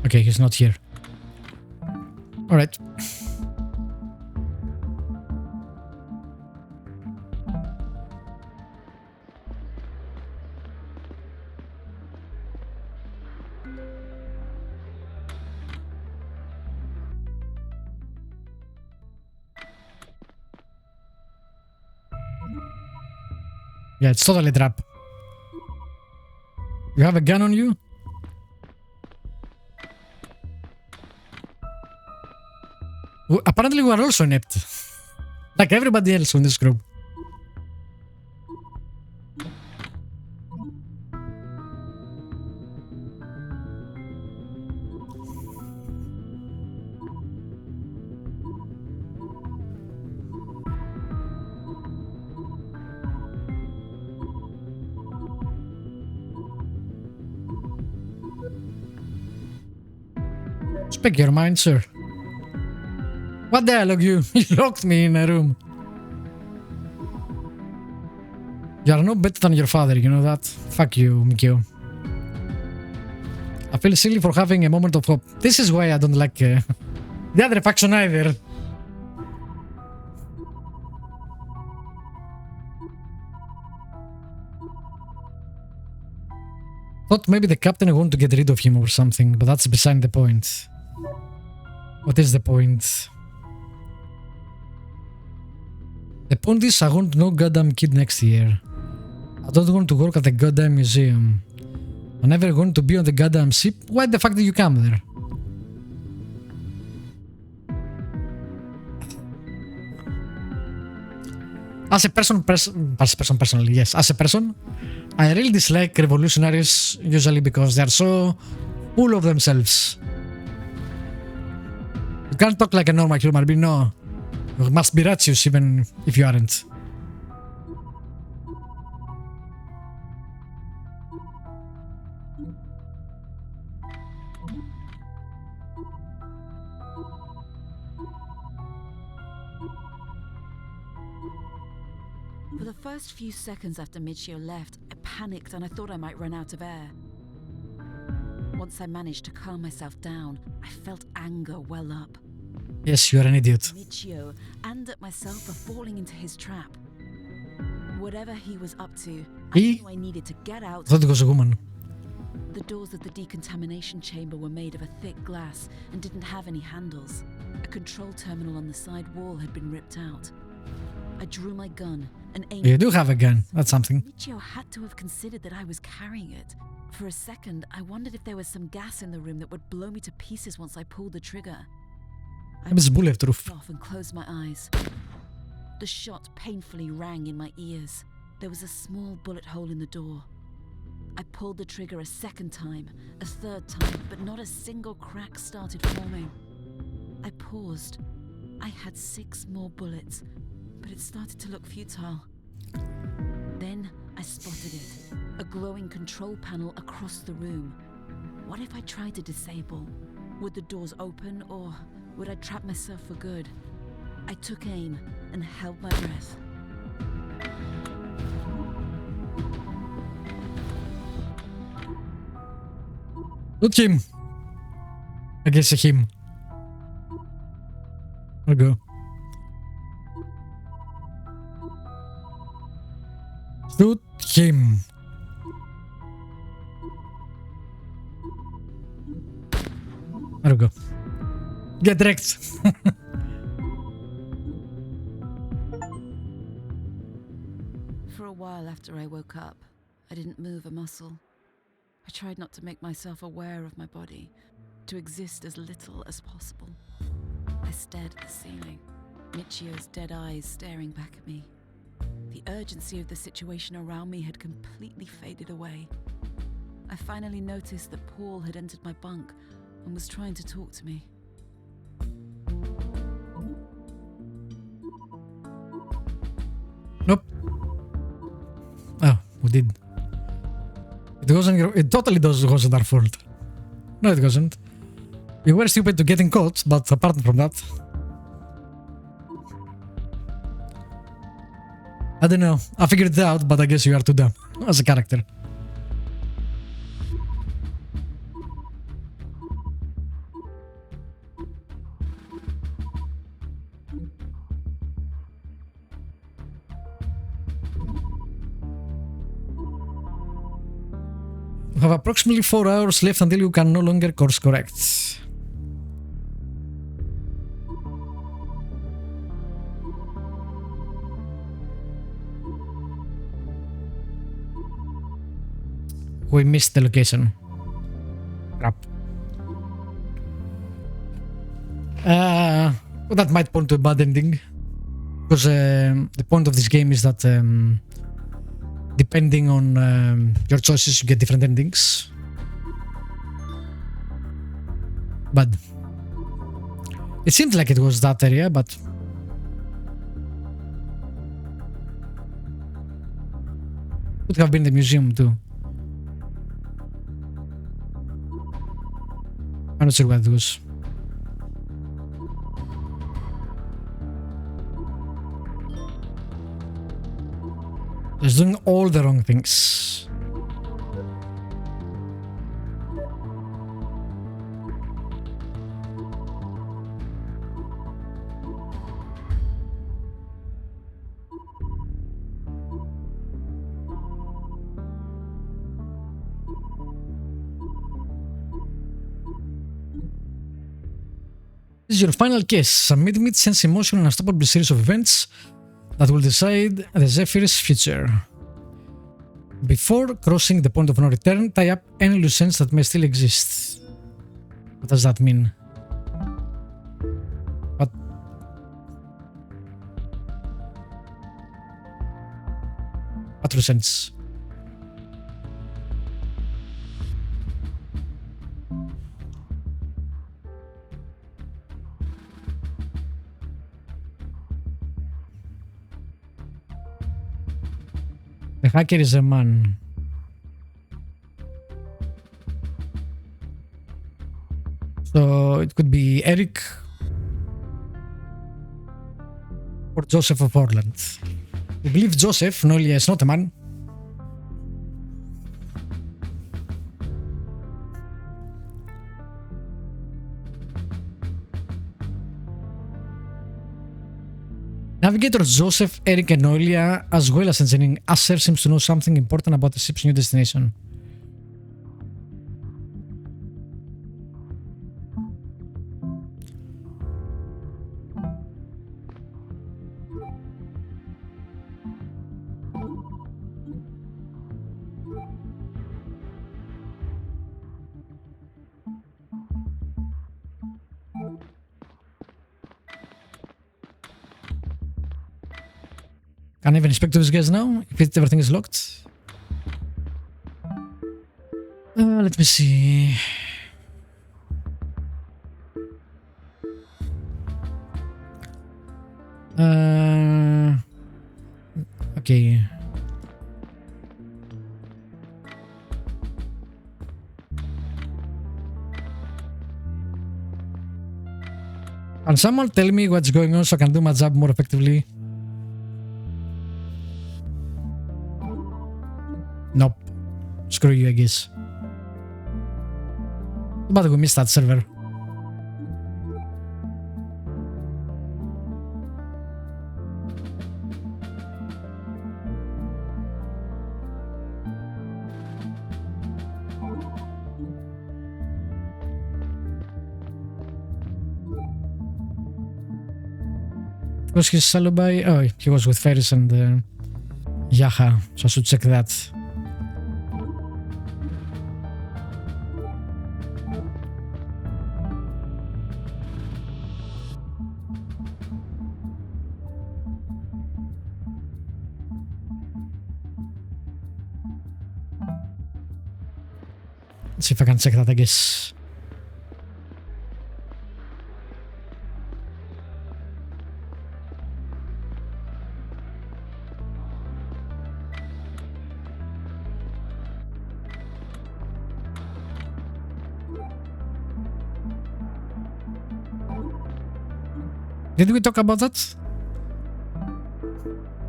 Okay, he's not here. Alright. Yeah, it's totally a trap. You have a gun on you? Apparently we are also inept. Like everybody else in this group. Speak your mind, sir. What the hell, you? You locked me in a room. You are no better than your father, you know that? Fuck you, Mikio. I feel silly for having a moment of hope. This is why I don't like the other faction either. Thought maybe the captain wanted to get rid of him or something, but that's beside the point. What is the point? The point is I want no goddamn kid next year. I don't want to work at the goddamn museum. I'm never going to be on the goddamn ship. Why the fuck did you come there? As a person personally, yes. As a person, I really dislike revolutionaries usually because they are so full of themselves. You can't talk like a normal human being, no. You must be righteous even if you aren't. For the first few seconds after Michio left, I panicked and I thought I might run out of air. Once I managed to calm myself down, I felt anger well up. Yes, you are an idiot. Michio and at myself for falling into his trap. Whatever he was up to, I knew I needed to get out. I thought it was a woman. The doors of the decontamination chamber were made of a thick glass and didn't have any handles. A control terminal on the side wall had been ripped out. I drew my gun and aimed. You do have a gun. That's something. Michio had to have considered that I was carrying it. For a second, I wondered if there was some gas in the room that would blow me to pieces once I pulled the trigger. I was bulletproof. off and closed my eyes. The shot painfully rang in my ears. There was a small bullet hole in the door. I pulled the trigger a second time, a third time, but not a single crack started forming. I paused. I had 6 more bullets, but it started to look futile. Then I spotted it, a glowing control panel across the room. What if I tried to disable? Would the doors open, or would I trap myself for good? I took aim and held my breath. Not him. I guess him. I'll go. Shoot him. There we go. Get wrecked. For a while after I woke up, I didn't move a muscle. I tried not to make myself aware of my body, to exist as little as possible. I stared at the ceiling, Michio's dead eyes staring back at me. The urgency of the situation around me had completely faded away. I finally noticed that Paul had entered my bunk and was trying to talk to me. Nope. Oh, we did. It wasn't. It totally wasn't our fault. No, it wasn't. We were stupid to getting caught, but apart from that, I don't know. I figured it out, but I guess you are too dumb as a character. You have approximately 4 hours left until you can no longer course correct. We missed the location. Crap. Well, that might point to a bad ending. Because the point of this game is that depending on your choices, you get different endings. But it seemed like it was that area, but could have been the museum too. I'm not sure what it was. Just doing all the wrong things. This is your final case. Submit me sense emotion and unstoppable series of events that will decide the Zephyr's future. Before crossing the point of no return, tie up any loose ends that may still exist. What does that mean? What? What loose ends? The hacker is a man. So it could be Eric or Joseph of Portland. We believe Joseph, Noelia is not a man. Navigator Joseph, Eric and Noelia, as well as engineering Asher, seems to know something important about the ship's new destination. Can't even inspect those guys now if everything is locked. Let me see. Okay. Can someone tell me what's going on so I can do my job more effectively? Nope. Screw you, I guess. But we missed that server. Was his alibi? Oh, he was with Ferris and Yaha, so I should check that. Let's see if I can check that, I guess. Did we talk about that?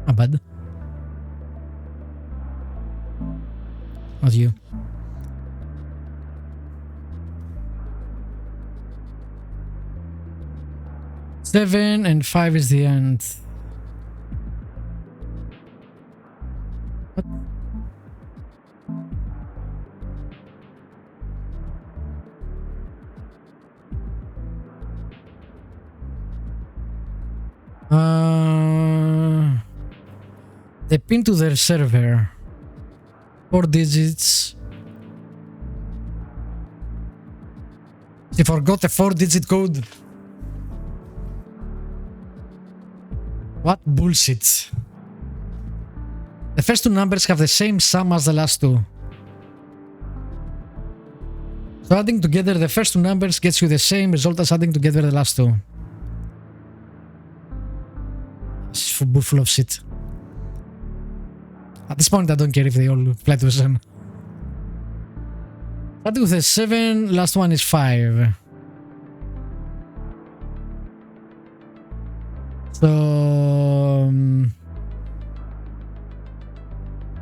Not bad. Not you. Seven and 5 is the end. What? pin to their server. 4 digits. She forgot a 4-digit code. What bullshit. The first 2 numbers have the same sum as the last 2. So adding together the first 2 numbers gets you the same result as adding together the last 2. It's full of shit. At this point I don't care if they all apply to the same. Starting with a 7, last one is 5. So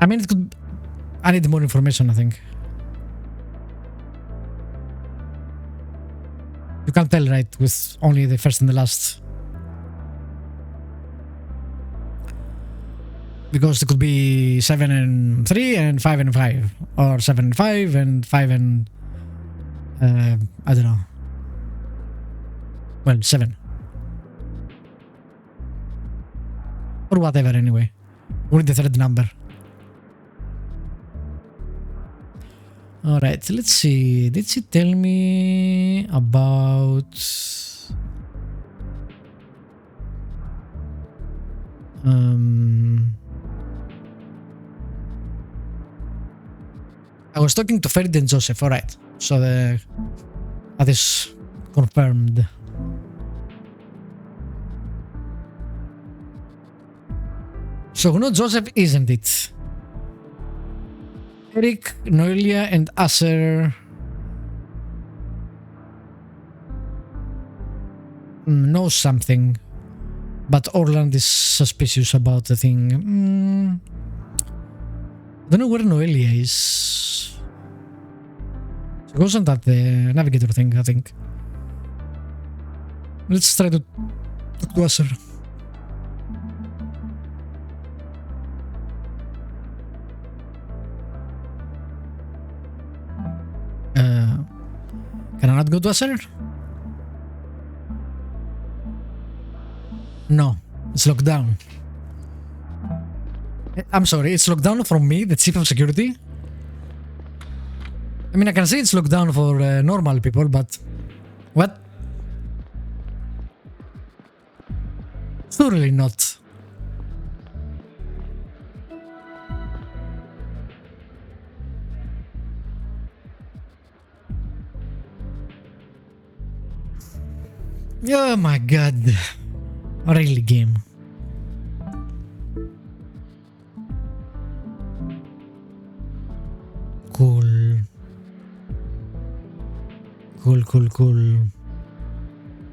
I mean, it could. I need more information, I think. You can't tell, right, with only the first and the last. Because it could be 7 and 3 and 5 and 5. Or 7 and 5 and 5 and... I don't know. Well, 7. Or whatever, anyway. We need the third number. Alright, let's see. Did she tell me about... I was talking to Ferdinand and Joseph, alright. So that is confirmed. So no, Joseph isn't it? Eric, Noelia, and Asher know something, but Orland is suspicious about the thing. I don't know where Noelia is. She wasn't at the navigator thing, I think. Let's try to talk to Asher. Can I not go to Asher? No, it's locked down. I'm sorry, it's locked down from me, the chief of security. I mean, I can say it's locked down for normal people, but... What? Surely not. Oh my god. Really, game. Cool. Cool.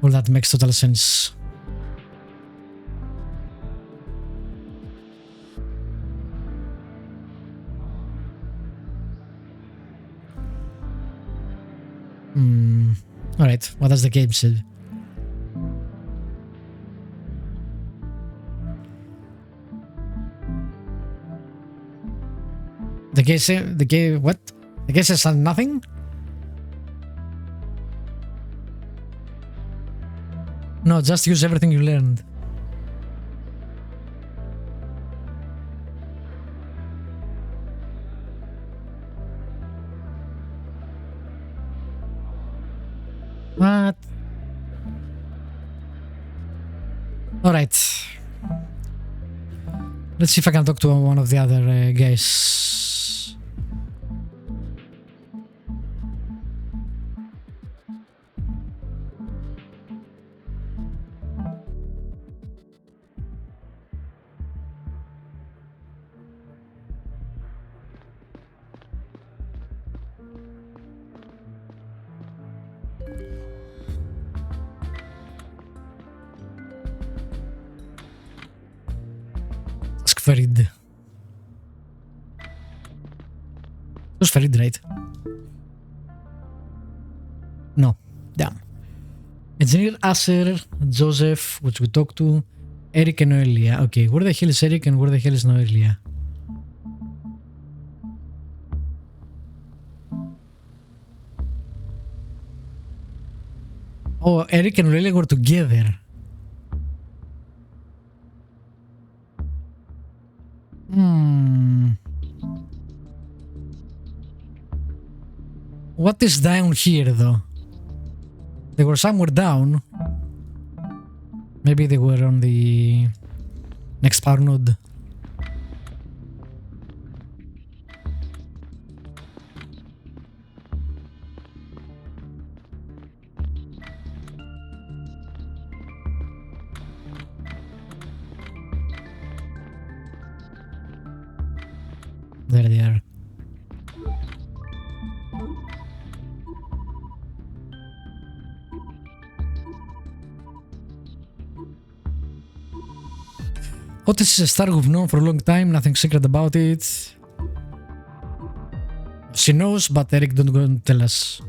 Well, that makes total sense. Alright, what does the game say? The game, what? The game says nothing? No, just use everything you learned. What? Alright. Let's see if I can talk to one of the other guys. Farid. It was Farid, right? No. Damn. Engineer Asher, Joseph, which we talked to, Eric and Noelia. Okay, where the hell is Eric and where the hell is Noelia? Oh, Eric and Noelia were together. What is down here, though? They were somewhere down. Maybe they were on the next power node. There they are. Otis is a star we've known for a long time, nothing secret about it. She knows, but Eric don't go and tell us.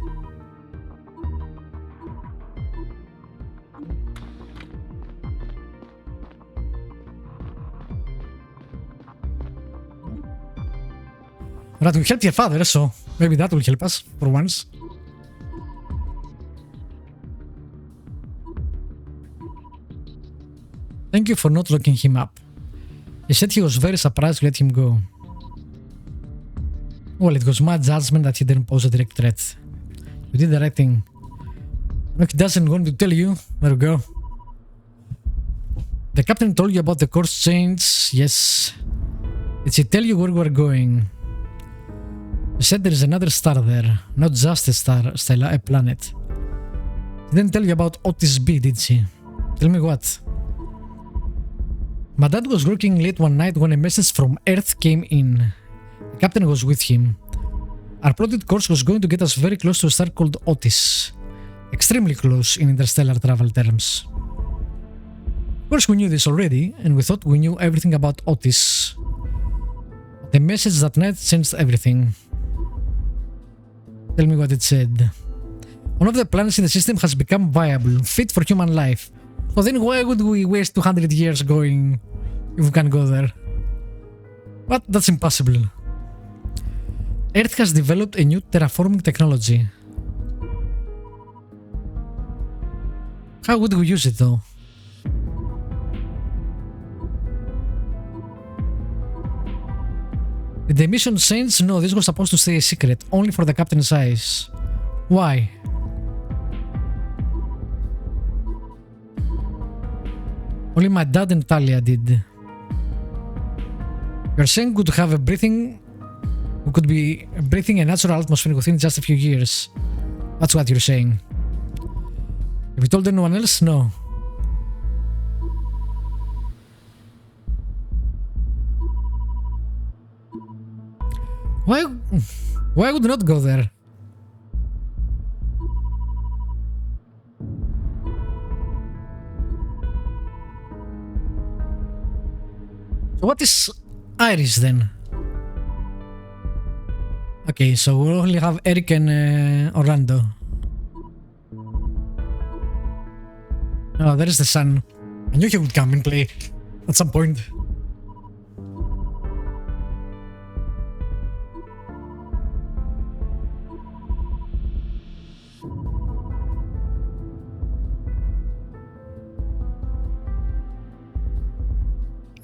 Right, we helped your father, so maybe that will help us for once. Thank you for not locking him up. He said he was very surprised to let him go. Well, it was my judgment that he didn't pose a direct threat. You did the right thing. Look, he doesn't want to tell you. There we go. The captain told you about the course change. Yes. Did he tell you where we're going? He said there is another star there. Not just a star, Stella, a planet. He didn't tell you about Otis B, did she? Tell me what? My dad was working late one night when a message from Earth came in. The captain was with him. Our plotted course was going to get us very close to a star called Otis. Extremely close in interstellar travel terms. Of course we knew this already, and we thought we knew everything about Otis. The message that night changed everything. Tell me what it said. One of the planets in the system has become viable, fit for human life. So then why would we waste 200 years going if we can go there? What? That's impossible. Earth has developed a new terraforming technology. How would we use it though? Did the mission change? No, this was supposed to stay a secret, only for the captain's eyes. Why? Only my dad and Talia did. You're saying we could have a breathing... We could be breathing a natural atmosphere within just a few years. That's what you're saying. Have you told anyone else? No. Why would not go there? So what is Iris then? Okay, so we only have Eric and Orlando. Oh, there is the sun. I knew he would come and play at some point.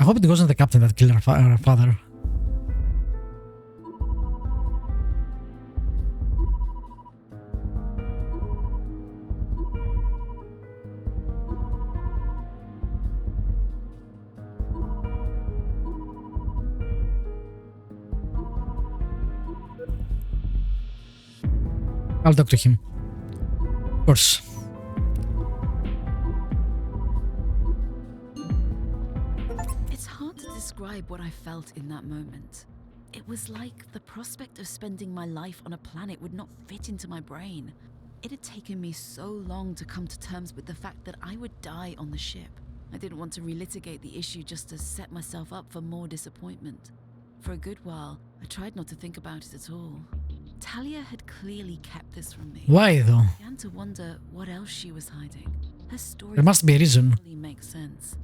I hope it wasn't the captain that killed our father. I'll talk to him. Of course. It's hard to describe what I felt in that moment. It was like the prospect of spending my life on a planet would not fit into my brain. It had taken me so long to come to terms with the fact that I would die on the ship. I didn't want to relitigate the issue just to set myself up for more disappointment. For a good while, I tried not to think about it at all. Talia had clearly kept this from me. Why though? I began to wonder what else she was hiding. Her story There must be a reason. really makes sense.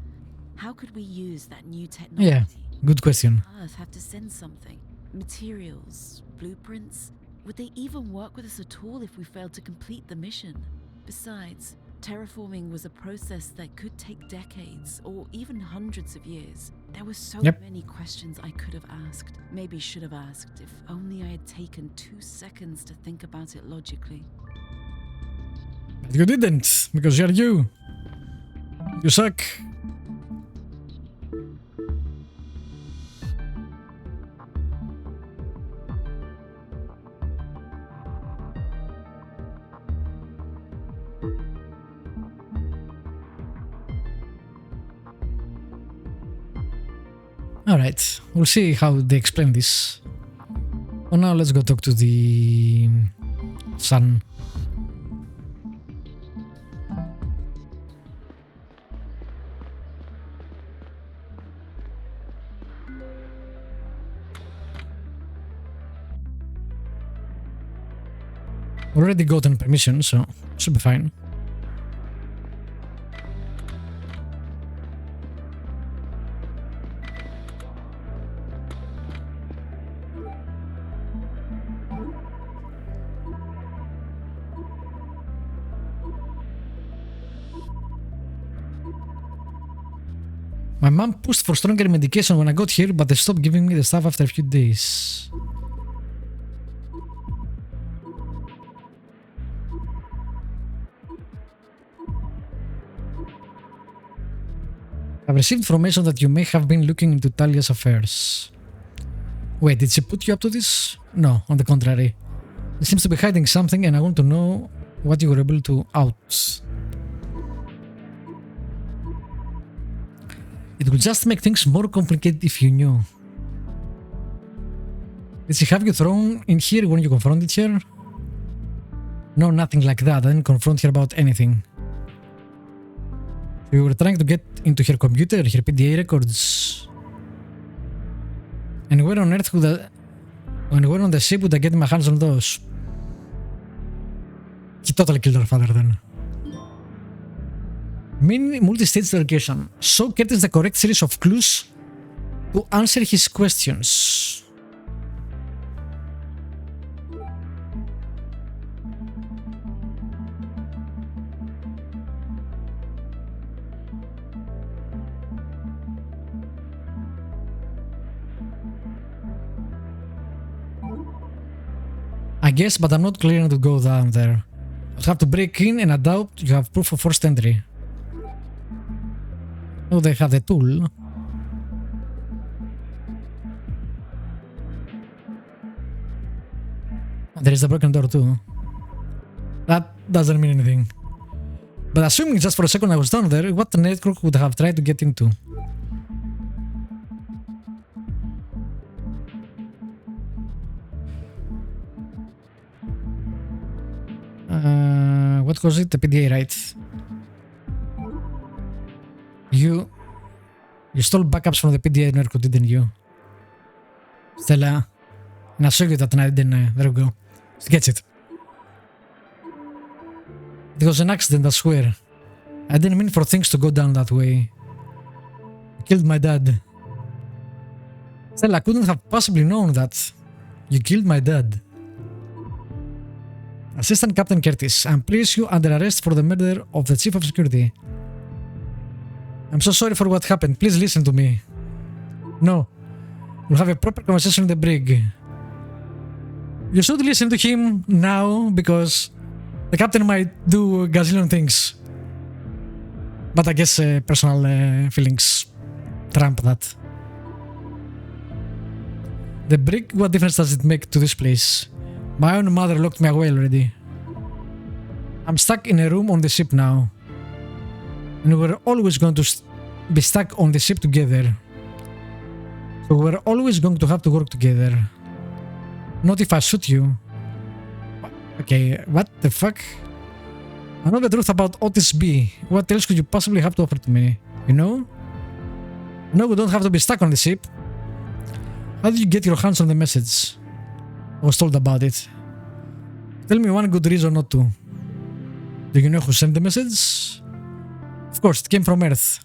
How could we use that new technology? Yeah, good question. Earth have to send something. Materials, blueprints. Would they even work with us at all if we failed to complete the mission? Besides, Terraforming was a process that could take decades or even hundreds of years. There were so many questions I could have asked, maybe should have asked, if only I had taken 2 seconds to think about it logically. But you didn't, because you're you. You suck. Alright, we'll see how they explain this. For now, let's go talk to the son. Already gotten permission, so should be fine. My mom pushed for stronger medication when I got here, but they stopped giving me the stuff after a few days. I've received information that you may have been looking into Talia's affairs. Wait, did she put you up to this? No, on the contrary. She seems to be hiding something and I want to know what you were able to out. It would just make things more complicated if you knew. Did she have you thrown in here when you confronted her? No, nothing like that. I didn't confront her about anything. We were trying to get into her computer, her PDA records. And where on earth when we're on the ship would I get my hands on those? He totally killed her father then. Mean multi-stage interrogation. Show Curtis the correct series of clues to answer his questions. I guess, but I'm not clear to go down there. I'll have to break in and I doubt you have proof of forced entry. Oh, they have the tool. There is a broken door too. That doesn't mean anything. But assuming just for a second I was down there, what the network would have tried to get into? What was it? The PDA, right? You stole backups from the PDA network, didn't you? Stella. And I showed you that night, didn't I? There we go. She gets it. It was an accident, I swear. I didn't mean for things to go down that way. You killed my dad. Stella, I couldn't have possibly known that. You killed my dad. Assistant Captain Curtis, I'm placing you under arrest for the murder of the Chief of Security. I'm so sorry for what happened. Please listen to me. No. We'll have a proper conversation in the brig. You should listen to him now because the captain might do a gazillion things. But I guess personal feelings trump that. The brig, what difference does it make to this place? My own mother locked me away already. I'm stuck in a room on the ship now. And we're always going to be stuck on the ship together. So we're always going to have to work together. Not if I shoot you. Okay, what the fuck? I know the truth about Otis B. What else could you possibly have to offer to me? You know? No, we don't have to be stuck on the ship. How did you get your hands on the message? I was told about it. Tell me one good reason not to. Do you know who sent the message? Of course, it came from Earth.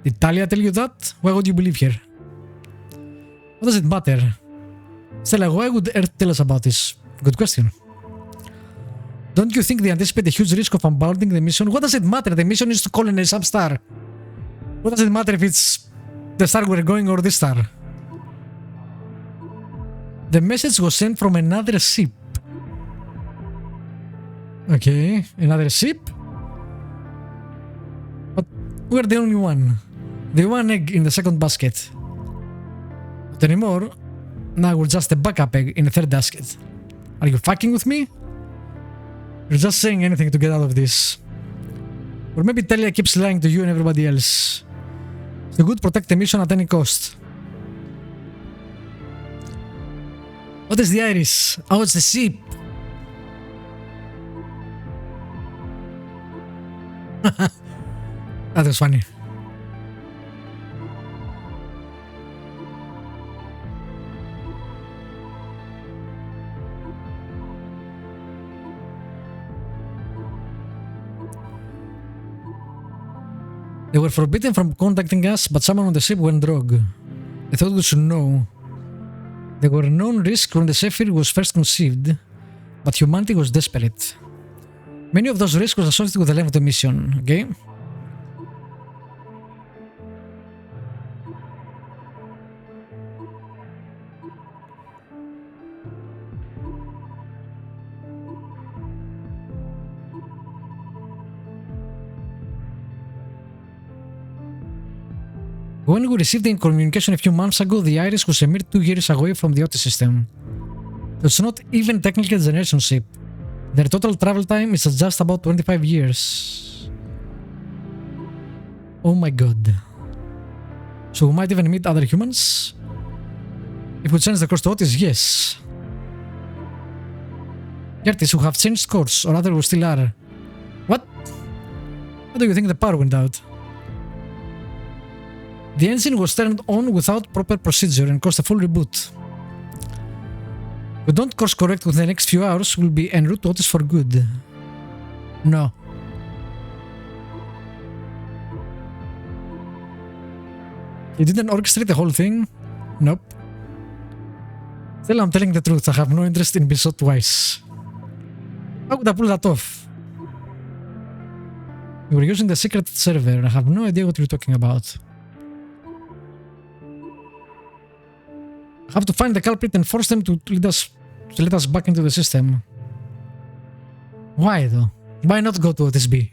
Did Talia tell you that? Why would you believe her? What does it matter? Stella, why would Earth tell us about this? Good question. Don't you think they anticipate a huge risk of abandoning the mission? What does it matter? The mission is to colonize some star. What does it matter if it's the star we're going or this star? The message was sent from another ship. Okay, another ship? But we're the only one. The one egg in the second basket. Not anymore. Now we're just a backup egg in the third basket. Are you fucking with me? You're just saying anything to get out of this. Or maybe Talia keeps lying to you and everybody else. So good, protect the mission at any cost. What is the iris? Oh, it's the ship. That was funny. They were forbidden from contacting us, but someone on the ship went rogue. I thought we should know. There were known risks when the Zephyr was first conceived, but humanity was desperate. Many of those risks were associated with the length of the mission, okay? When we received the communication a few months ago, the Iris was a mere 2 years away from the Otis system. It's not even technically a generation ship. Their total travel time is just about 25 years. Oh my god. So we might even meet other humans? If we change the course to Otis, yes. Curtis, who have changed course, or rather we still are. What? How do you think the power went out? The engine was turned on without proper procedure and caused a full reboot. We don't course correct within the next few hours, we'll be en route to Otis for good. No. You didn't orchestrate the whole thing? Nope. Still, I'm telling the truth, I have no interest in being shot twice. How could I pull that off? You were using the secret server, I have no idea what you're talking about. I have to find the culprit and force them to let us back into the system. Why though? Why not go to Otis B?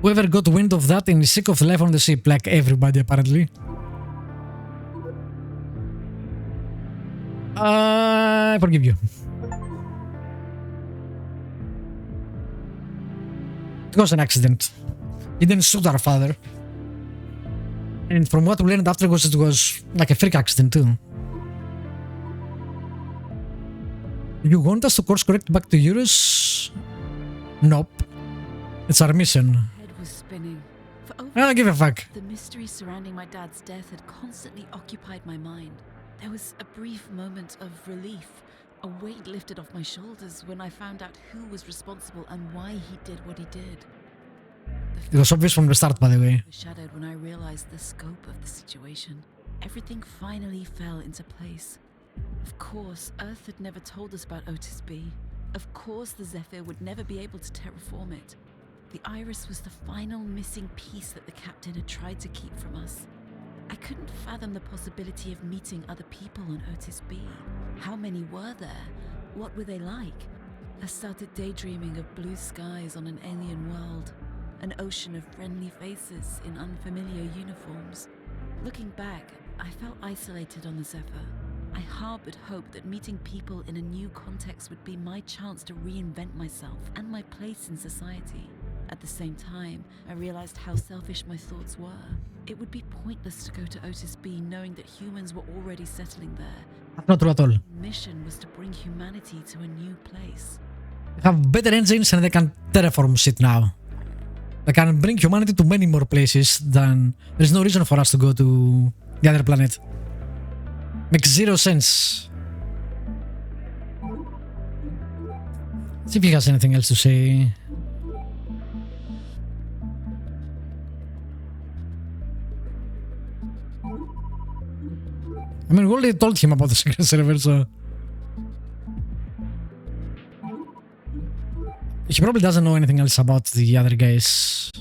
Whoever got wind of that and is sick of life on the ship, like everybody apparently. I forgive you. It was an accident. He didn't shoot our father. And from what we learned afterwards, it was like a freak accident too. You want us to course correct back to Eurus? Nope. It's our mission. Head was spinning. For over I don't give a fuck. The mystery surrounding my dad's death had constantly occupied my mind. There was a brief moment of relief. A weight lifted off my shoulders when I found out who was responsible and why he did what he did. It was obvious from the start, by the way. Overshadowed when I realized the scope of the situation. Everything finally fell into place. Of course, Earth had never told us about Otis B. Of course, the Zephyr would never be able to terraform it. The Iris was the final missing piece that the captain had tried to keep from us. I couldn't fathom the possibility of meeting other people on Otis B. How many were there? What were they like? I started daydreaming of blue skies on an alien world, an ocean of friendly faces in unfamiliar uniforms. Looking back, I felt isolated on the Zephyr. I harbored hope that meeting people in a new context would be my chance to reinvent myself and my place in society. At the same time, I realized how selfish my thoughts were. It would be pointless to go to Otis B knowing that humans were already settling there. Not true at all. The mission was to bring humanity to a new place. They have better engines and they can terraform shit now. They can bring humanity to many more places than... There's no reason for us to go to the other planet. Makes zero sense. Let's see if he has anything else to say. I mean, we already told him about the secret server, so... He probably doesn't know anything else about the other guys.